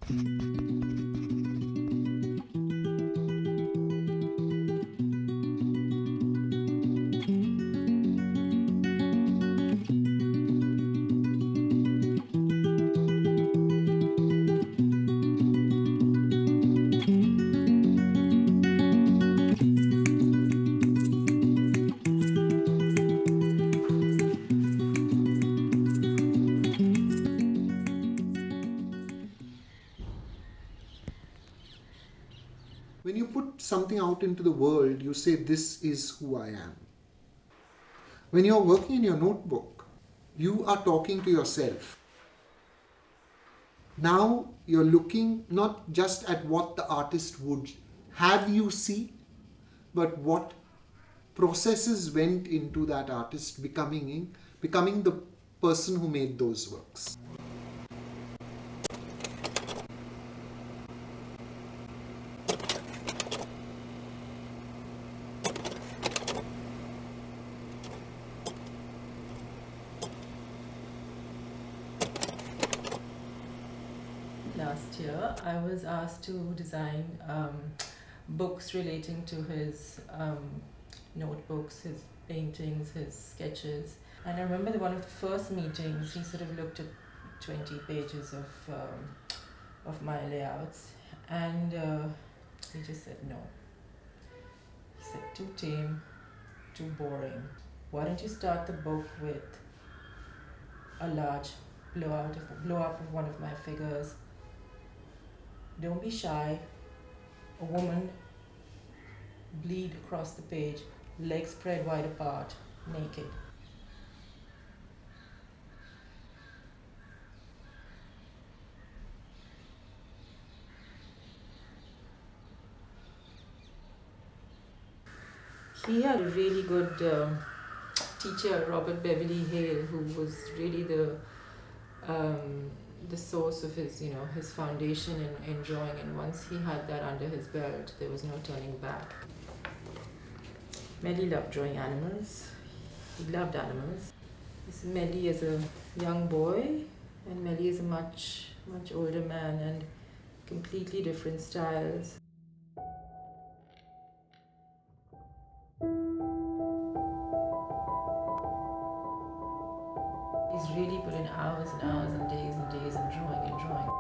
When you put something out into the world, you say, "This is who I am." When you're working in your notebook, you are talking to yourself. Now you're looking not just at what the artist would have you see, but what processes went into that artist becoming the person who made those works. Last year, I was asked to design books relating to his notebooks, his paintings, his sketches. And I remember one of the first meetings, he sort of looked at 20 pages of my layouts, and he just said no. He said, "Too tame, too boring. Why don't you start the book with a large blow up of one of my figures? Don't be shy. A woman, bleed across the page, legs spread wide apart, naked." He had a really good teacher, Robert Beverly Hale, who was really the source of his foundation in drawing. And once he had that under his belt, there was no turning back. Mehlli loved drawing animals. He loved animals. Mehlli is a young boy, and Mehlli is a much older man, and completely different styles. He's really put in hours and hours and days in drawing and drawing.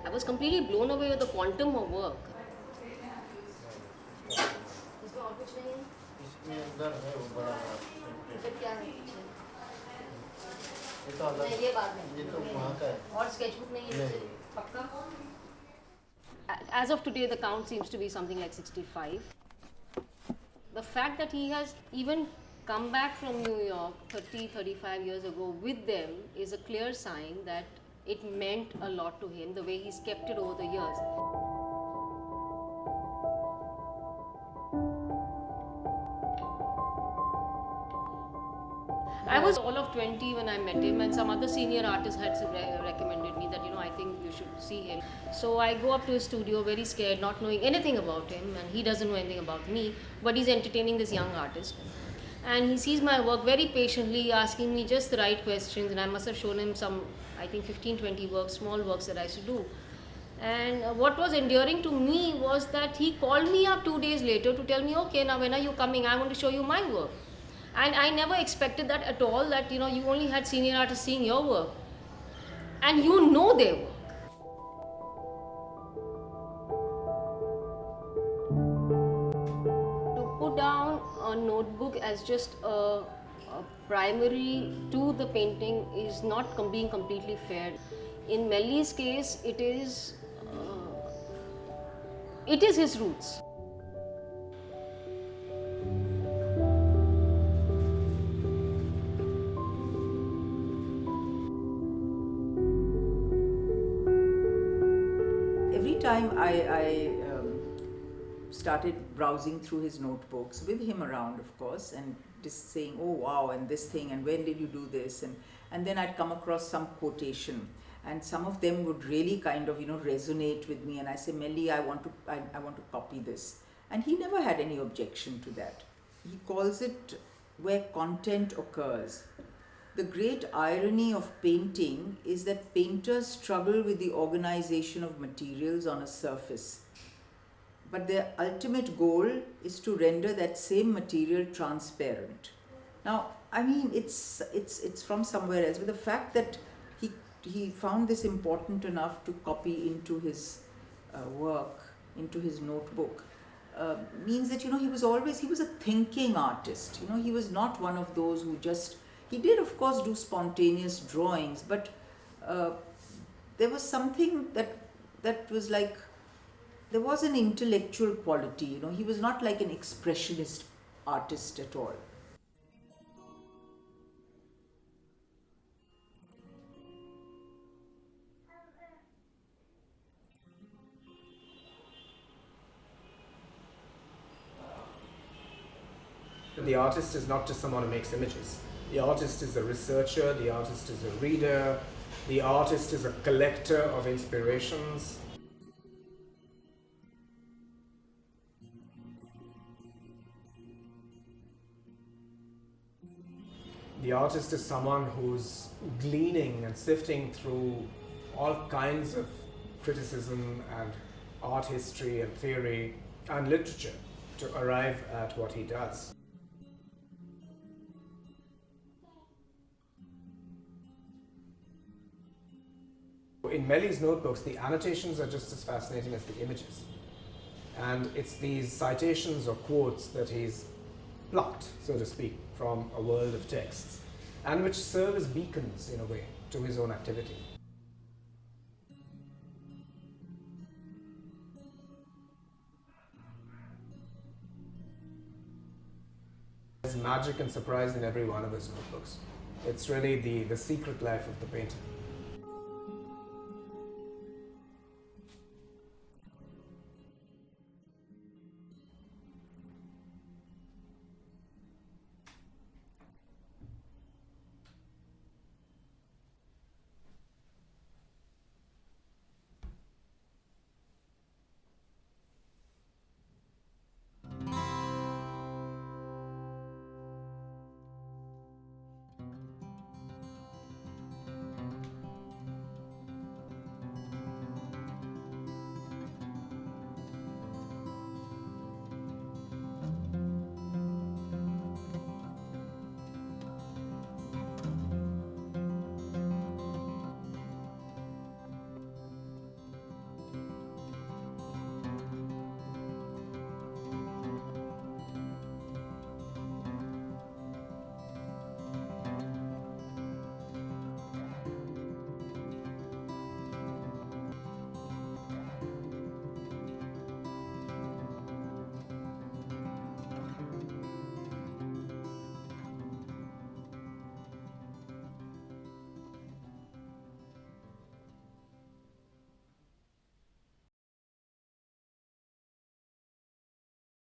I was completely blown away with the quantum of work. इसमें और कुछ नहीं है? इसमें अंदर है वो बड़ा फिर क्या है पीछे? ये तो अलग, नहीं, ये बाद में। ये तो वहाँ का है। और स्केचबुक नहीं है पीछे? पक्का? As of today, the count seems to be something like 65. The fact that he has even come back from New York 35 years ago with them is a clear sign that it meant a lot to him, the way he's kept it over the years. I was all of 20 when I met him, and some other senior artist had recommended me that, I think you should see him. So I go up to his studio very scared, not knowing anything about him, and he doesn't know anything about me, but he's entertaining this young artist. And he sees my work very patiently, asking me just the right questions, and I must have shown him some, I think 15-20 works, small works that I used to do. And what was endearing to me was that he called me up 2 days later to tell me, "Okay, now when are you coming? I want to show you my work." And I never expected that at all, that you only had senior artists seeing your work and their work. To put down a notebook as just a primary to the painting is not being completely fair. In Mehlli's case, it is his roots. Every time I started browsing through his notebooks, with him around of course, and just saying, "Oh wow, and this thing, and when did you do this?" And then I'd come across some quotation, and some of them would really kind of resonate with me, and I say, "Mehlli, I want to copy this." And he never had any objection to that. He calls it where content occurs. The great irony of painting is that painters struggle with the organization of materials on a surface. But their ultimate goal is to render that same material transparent. Now, I mean, it's from somewhere else, but the fact that he found this important enough to copy into his work, into his notebook, means that, he was a thinking artist. He was not one of those who just, he did of course do spontaneous drawings, but there was something that was like, there was an intellectual quality. He was not like an expressionist artist at all. The artist is not just someone who makes images. The artist is a researcher, the artist is a reader, the artist is a collector of inspirations. The artist is someone who's gleaning and sifting through all kinds of criticism and art history and theory and literature to arrive at what he does. In Mehlli's notebooks, the annotations are just as fascinating as the images. And it's these citations or quotes that he's plucked, so to speak, from a world of texts, and which serve as beacons, in a way, to his own activity. There's magic and surprise in every one of his notebooks. It's really the secret life of the painter.